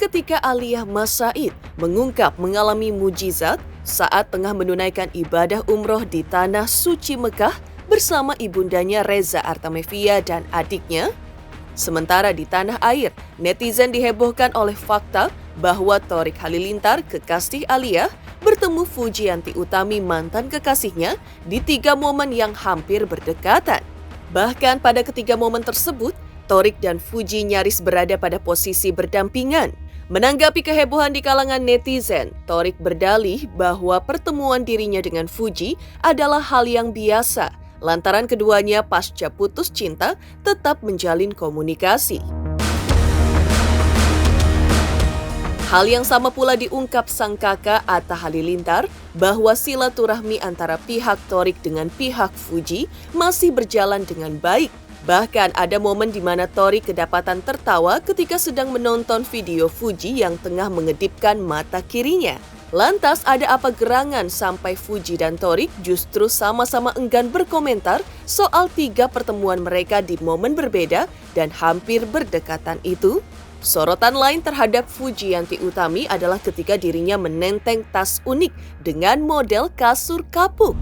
ketika Aliyah Mas Said mengungkap mengalami mujizat saat tengah menunaikan ibadah umroh di Tanah Suci Mekah bersama ibundanya Reza Artamevia dan adiknya. Sementara di tanah air, netizen dihebohkan oleh fakta bahwa Thorik Halilintar, kekasih Aliyah, bertemu Fujianti Utami, mantan kekasihnya, di 3 momen yang hampir berdekatan. Bahkan pada ketiga momen tersebut, Thorik dan Fuji nyaris berada pada posisi berdampingan. Menanggapi kehebohan di kalangan netizen, Thorik berdalih bahwa pertemuan dirinya dengan Fuji adalah hal yang biasa, lantaran keduanya pasca putus cinta tetap menjalin komunikasi. Hal yang sama pula diungkap sang kakak Atta Halilintar bahwa silaturahmi antara pihak Thorik dengan pihak Fuji masih berjalan dengan baik. Bahkan ada momen di mana Thorik kedapatan tertawa ketika sedang menonton video Fuji yang tengah mengedipkan mata kirinya. Lantas ada apa gerangan sampai Fuji dan Thorik justru sama-sama enggan berkomentar soal 3 pertemuan mereka di momen berbeda dan hampir berdekatan itu? Sorotan lain terhadap Fujianti Utami adalah ketika dirinya menenteng tas unik dengan model kasur kapuk.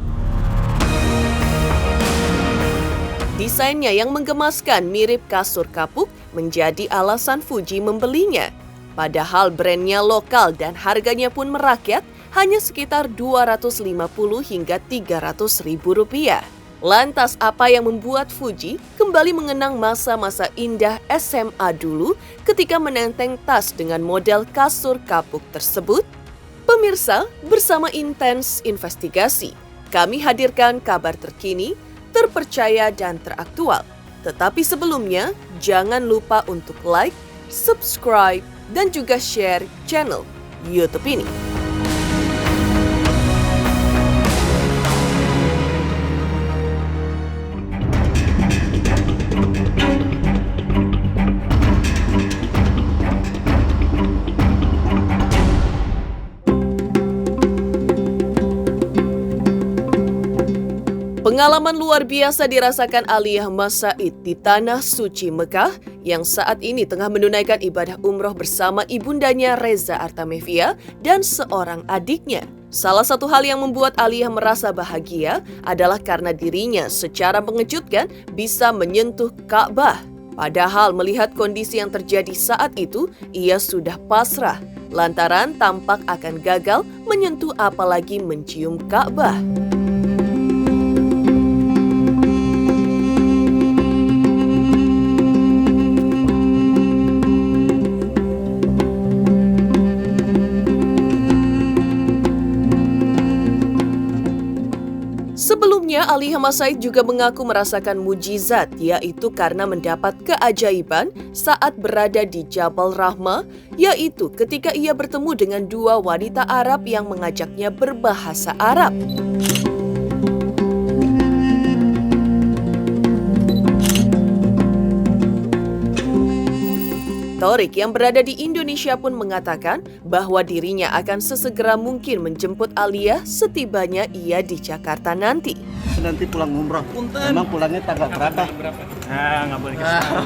Desainnya yang menggemaskan mirip kasur kapuk menjadi alasan Fuji membelinya. Padahal brandnya lokal dan harganya pun merakyat hanya sekitar 250 hingga 300 ribu rupiah. Lantas apa yang membuat Fuji kembali mengenang masa-masa indah SMA dulu ketika menenteng tas dengan model kasur kapuk tersebut? Pemirsa, bersama Intens Investigasi, kami hadirkan kabar terkini, terpercaya dan teraktual. Tetapi sebelumnya, jangan lupa untuk like, subscribe, dan juga share channel YouTube ini. Pengalaman luar biasa dirasakan Aliyah Mas Said di Tanah Suci Mekah yang saat ini tengah menunaikan ibadah umroh bersama ibundanya Reza Artamevia dan seorang adiknya. Salah satu hal yang membuat Aliyah merasa bahagia adalah karena dirinya secara mengejutkan bisa menyentuh Ka'bah. Padahal melihat kondisi yang terjadi saat itu, ia sudah pasrah lantaran tampak akan gagal menyentuh apalagi mencium Ka'bah. Sebelumnya, Aliyah Mas Said juga mengaku merasakan mujizat, yaitu karena mendapat keajaiban saat berada di Jabal Rahmah, yaitu ketika ia bertemu dengan 2 wanita Arab yang mengajaknya berbahasa Arab. Thorik yang berada di Indonesia pun mengatakan bahwa dirinya akan sesegera mungkin menjemput Aliyah setibanya ia di Jakarta nanti. Nanti pulang umroh. Punten. Emang pulangnya tanggal berapa? Nggak boleh kasih tahu.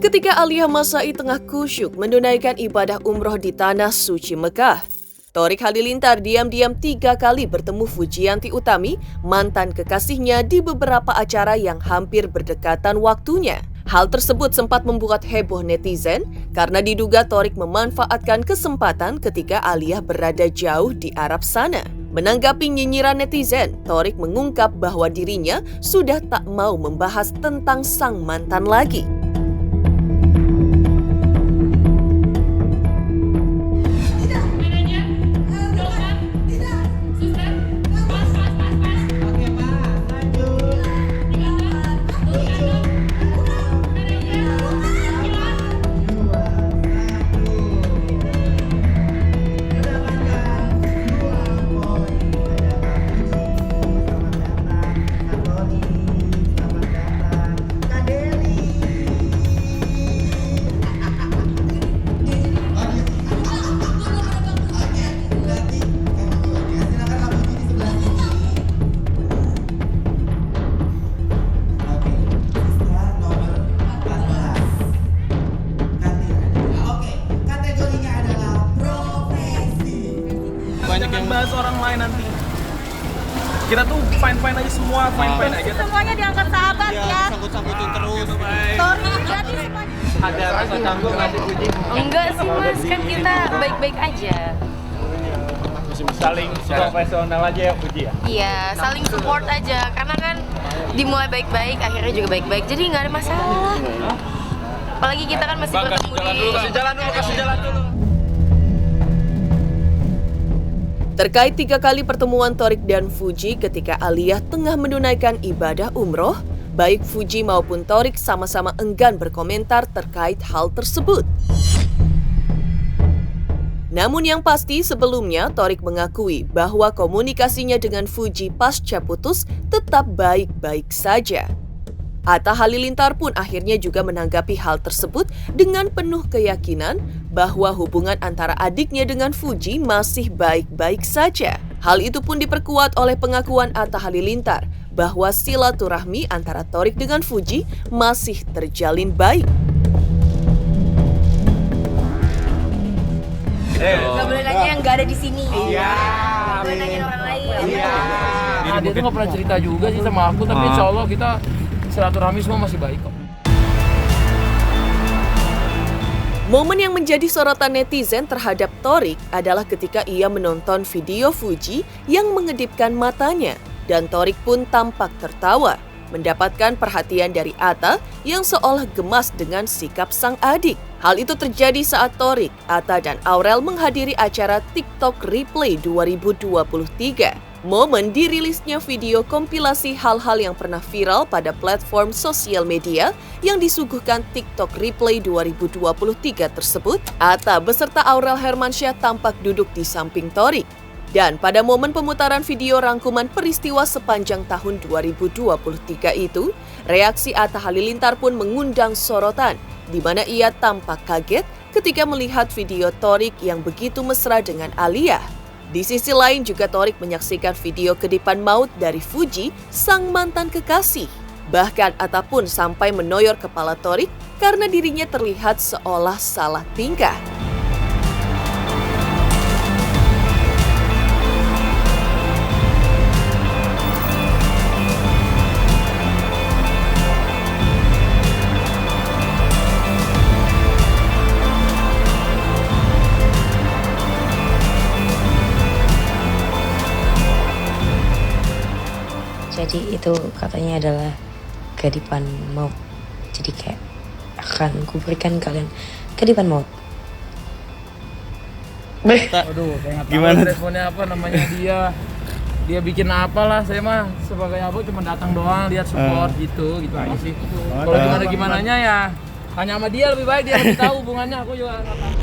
Ketika Aliyah Mas Said tengah kusyuk menunaikan ibadah umroh di Tanah Suci Mekah, Thorik Halilintar diam-diam 3 kali bertemu Fujianti Utami, mantan kekasihnya, di beberapa acara yang hampir berdekatan waktunya. Hal tersebut sempat membuat heboh netizen karena diduga Thorik memanfaatkan kesempatan ketika Aliyah berada jauh di Arab sana. Menanggapi nyinyiran netizen, Thorik mengungkap bahwa dirinya sudah tak mau membahas tentang sang mantan lagi. Kita tuh fine-fine aja semua, fine-fine aja. Semuanya diangkat sahabat ya. Sangkut-sangkutin terus. Story gratis semuanya. Ada rasa canggung nggak sih, Puji? Enggak sih mas, kan kita baik-baik aja. Saling profesional aja ya, Puji ya? Iya, saling support aja. Karena kan dimulai baik-baik, akhirnya juga baik-baik. Jadi nggak ada masalah. Apalagi kita kan masih bertemu di... Kasih jalan dulu. Terkait 3 kali pertemuan Thorik dan Fuji ketika Aliyah tengah menunaikan ibadah umroh, baik Fuji maupun Thorik sama-sama enggan berkomentar terkait hal tersebut. Namun yang pasti sebelumnya Thorik mengakui bahwa komunikasinya dengan Fuji pasca putus tetap baik-baik saja. Atta Halilintar pun akhirnya juga menanggapi hal tersebut dengan penuh keyakinan bahwa hubungan antara adiknya dengan Fuji masih baik-baik saja. Hal itu pun diperkuat oleh pengakuan Atta Halilintar bahwa silaturahmi antara Thorik dengan Fuji masih terjalin baik. Gak boleh nanya yang gak ada di sini. Iya. Gak boleh nanya orang lain. Dia tuh nggak pernah cerita juga sih sama aku, tapi insya Allah kita silaturahmi semua masih baik kok. Momen yang menjadi sorotan netizen terhadap Thorik adalah ketika ia menonton video Fuji yang mengedipkan matanya dan Thorik pun tampak tertawa, mendapatkan perhatian dari Atta yang seolah gemas dengan sikap sang adik. Hal itu terjadi saat Thorik, Atta, dan Aurel menghadiri acara TikTok Replay 2023. Momen dirilisnya video kompilasi hal-hal yang pernah viral pada platform sosial media yang disuguhkan TikTok Replay 2023 tersebut, Atta beserta Aurel Hermansyah tampak duduk di samping Thorik. Dan pada momen pemutaran video rangkuman peristiwa sepanjang tahun 2023 itu, reaksi Atta Halilintar pun mengundang sorotan, di mana ia tampak kaget ketika melihat video Thorik yang begitu mesra dengan Aliyah. Di sisi lain juga Thorik menyaksikan video kedipan maut dari Fuji, sang mantan kekasih. Bahkan Atta pun sampai menoyor kepala Thorik karena dirinya terlihat seolah salah tingkah. Jadi itu katanya adalah kedipan maut. Jadi kayak akan kuberikan kalian kedipan maut. Aduh, saya nggak tahu responnya apa namanya dia bikin apa lah. Saya mah sebagai aku cuma datang doang lihat support gitu aja sih. Kalau gimananya ya hanya sama dia lebih baik, dia lebih tahu hubungannya, aku juga nggak tahu.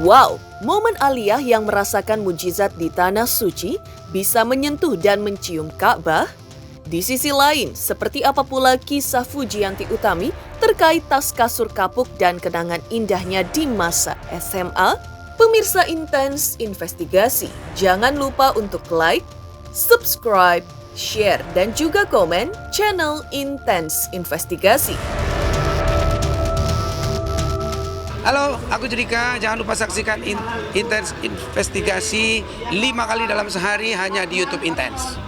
Wow, momen Aliyah yang merasakan mujizat di Tanah Suci bisa menyentuh dan mencium Ka'bah. Di sisi lain, seperti apa pula kisah Fujianti Utami terkait tas kasur kapuk dan kenangan indahnya di masa SMA? Pemirsa Intens Investigasi, jangan lupa untuk like, subscribe, share, dan juga komen channel Intens Investigasi. Halo, aku Judika. Jangan lupa saksikan Intens Investigasi 5 kali dalam sehari hanya di YouTube Intens.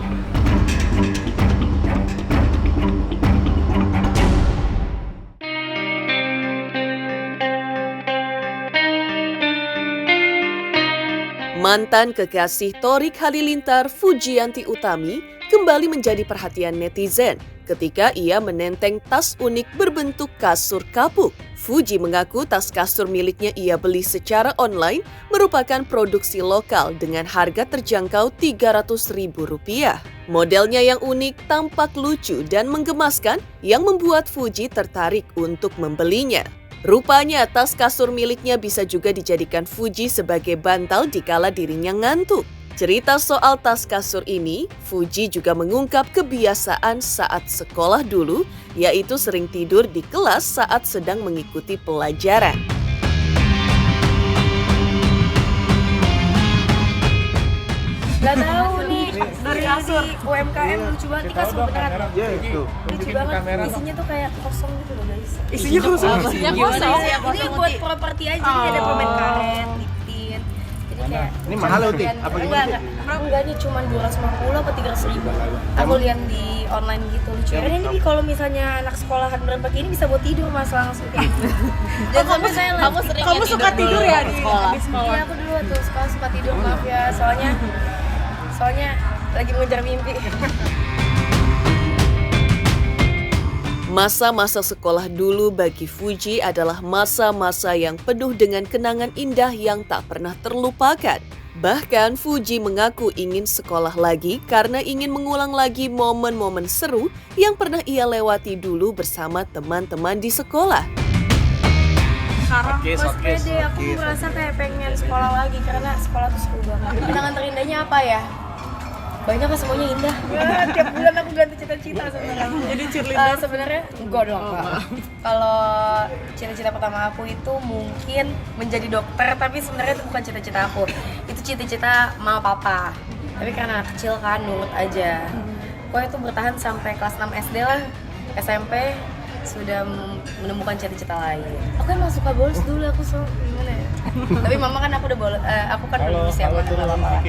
Mantan kekasih Thorik Halilintar, Fujianti Utami, kembali menjadi perhatian netizen ketika ia menenteng tas unik berbentuk kasur kapuk. Fuji mengaku tas kasur miliknya ia beli secara online merupakan produksi lokal dengan harga terjangkau Rp300.000. Modelnya yang unik, tampak lucu dan menggemaskan yang membuat Fuji tertarik untuk membelinya. Rupanya tas kasur miliknya bisa juga dijadikan Fuji sebagai bantal dikala dirinya ngantuk. Cerita soal tas kasur ini, Fuji juga mengungkap kebiasaan saat sekolah dulu, yaitu sering tidur di kelas saat sedang mengikuti pelajaran. Gak tahu nih, dari UMKM lucu banget, ini kasur beneran. Ya itu. Lucu banget, isinya tuh kayak kosong gitu loh guys. Isinya kosong. Isinya kosong, ini buat properti aja, ini ada permen karet gitu. kayak Ini mahal loh, Ti. Apa gimana, enggak nih cuma 250 apa 300 ribu. Aku lihat di online gitu lucu. Ini kalau misalnya anak sekolahan berpakai ini bisa buat tidur Mas langsung kayak gitu. Dan sampai saya Kamu suka tidur ya di sekolah? Iya aku dulu tuh suka tidur maaf ya soalnya lagi mengejar mimpi. Masa-masa sekolah dulu bagi Fuji adalah masa-masa yang penuh dengan kenangan indah yang tak pernah terlupakan. Bahkan Fuji mengaku ingin sekolah lagi karena ingin mengulang lagi momen-momen seru yang pernah ia lewati dulu bersama teman-teman di sekolah. Sekarang Mas Pede aku merasa kayak pengen sekolah lagi karena sekolah tuh seru banget. Kenangan terindahnya apa ya? Banyak kan semuanya indah. Tiap bulan aku ganti cita-cita sebenarnya. Jadi cheerleader? Sebenarnya enggak dong, Kak. Kalau cita-cita pertama aku itu mungkin menjadi dokter, tapi sebenarnya itu bukan cita-cita aku. Itu cita-cita mama papa. Tapi karena kecil kan nurut aja. Pokoknya itu bertahan sampai kelas 6 SD lah. SMP sudah menemukan cita-cita lain. Aku emang suka bolos dulu, aku gimana ya? Tapi mama kan aku udah bolos, aku kan belum bisa apa-apa.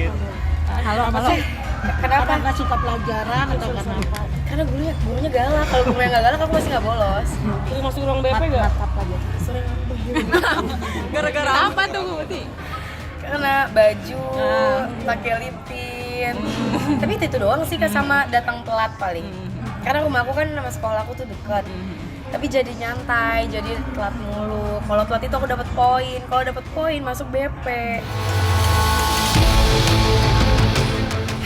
Halo. Kenapa? Nggak suka pelajaran atau kenapa? Karena gurunya galak. Kalau gurunya nggak galak, aku masih nggak bolos. Sering masuk ruang BP nggak? Sering. Gara-gara apa tuh, Guti? Karena baju, pakai lipin. Tapi itu doang sih, sama datang telat paling. Karena rumah aku kan sama sekolah aku tuh dekat. Tapi jadi nyantai, jadi telat mulu. Kalau telat itu aku dapat poin. Kalau dapat poin masuk BP.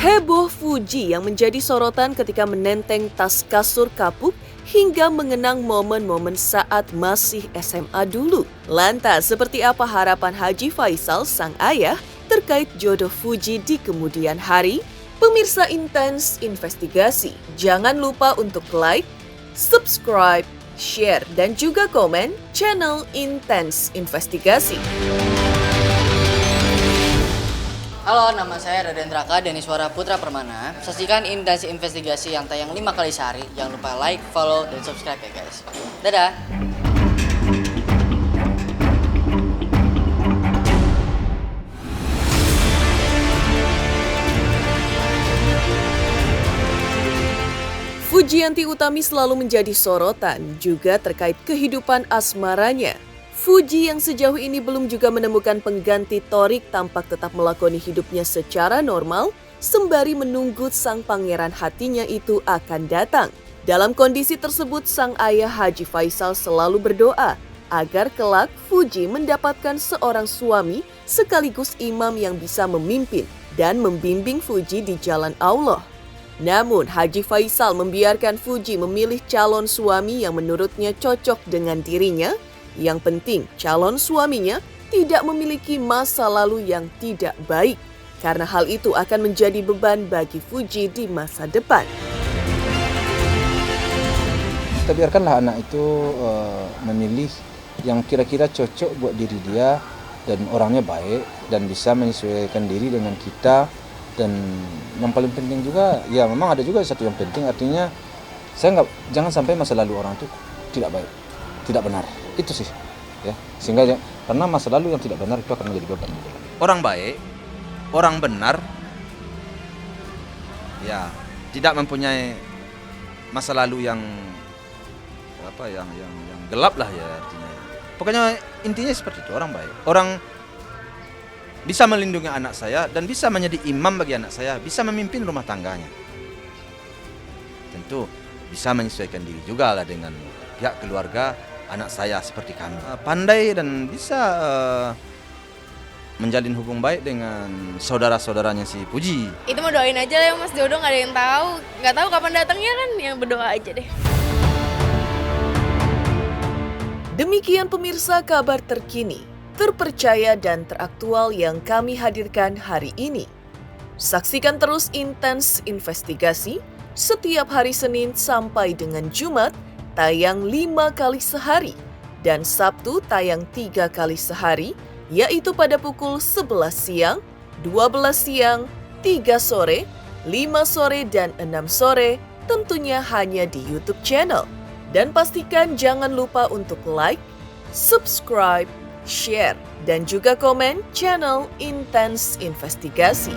Heboh Fuji yang menjadi sorotan ketika menenteng tas kasur kapuk hingga mengenang momen-momen saat masih SMA dulu. Lantas, seperti apa harapan Haji Faisal, sang ayah, terkait jodoh Fuji di kemudian hari? Pemirsa Intens Investigasi, jangan lupa untuk like, subscribe, share, dan juga komen channel Intens Investigasi. Halo, nama saya Raden Raka, Deniswara Putra Permana. Saksikan Intens Investigasi yang tayang 5 kali sehari. Jangan lupa like, follow, dan subscribe ya guys. Dadah! Fujianti Utami selalu menjadi sorotan juga terkait kehidupan asmaranya. Fuji yang sejauh ini belum juga menemukan pengganti Thorik tampak tetap melakoni hidupnya secara normal, sembari menunggu sang pangeran hatinya itu akan datang. Dalam kondisi tersebut, sang ayah Haji Faisal selalu berdoa agar kelak Fuji mendapatkan seorang suami sekaligus imam yang bisa memimpin dan membimbing Fuji di jalan Allah. Namun, Haji Faisal membiarkan Fuji memilih calon suami yang menurutnya cocok dengan dirinya. Yang penting, calon suaminya tidak memiliki masa lalu yang tidak baik, karena hal itu akan menjadi beban bagi Fuji di masa depan. Kita biarkanlah anak itu memilih yang kira-kira cocok buat diri dia dan orangnya baik dan bisa menyesuaikan diri dengan kita. Dan yang paling penting juga, ya memang ada juga satu yang penting, artinya jangan sampai masa lalu orang itu tidak baik, tidak benar. Itu sih, ya, sehingga karena masa lalu yang tidak benar itu akan menjadi beban. Orang baik, orang benar, ya tidak mempunyai masa lalu yang gelap lah ya artinya. Pokoknya intinya seperti itu, orang baik, orang bisa melindungi anak saya dan bisa menjadi imam bagi anak saya, bisa memimpin rumah tangganya. Tentu bisa menyesuaikan diri juga lah dengan pihak keluarga anak saya seperti kami. Pandai dan bisa menjalin hubung baik dengan saudara-saudaranya si Fuji. Itu mau doain aja lah ya Mas Jodoh, nggak ada yang tahu. Nggak tahu kapan datangnya kan, yang berdoa aja deh. Demikian pemirsa kabar terkini, terpercaya dan teraktual yang kami hadirkan hari ini. Saksikan terus Intens Investigasi setiap hari Senin sampai dengan Jumat, tayang 5 kali sehari, dan Sabtu tayang 3 kali sehari, yaitu pada pukul 11 siang, 12 siang, 3 sore, 5 sore, dan 6 sore, tentunya hanya di YouTube channel. Dan pastikan jangan lupa untuk like, subscribe, share, dan juga komen channel Intens Investigasi.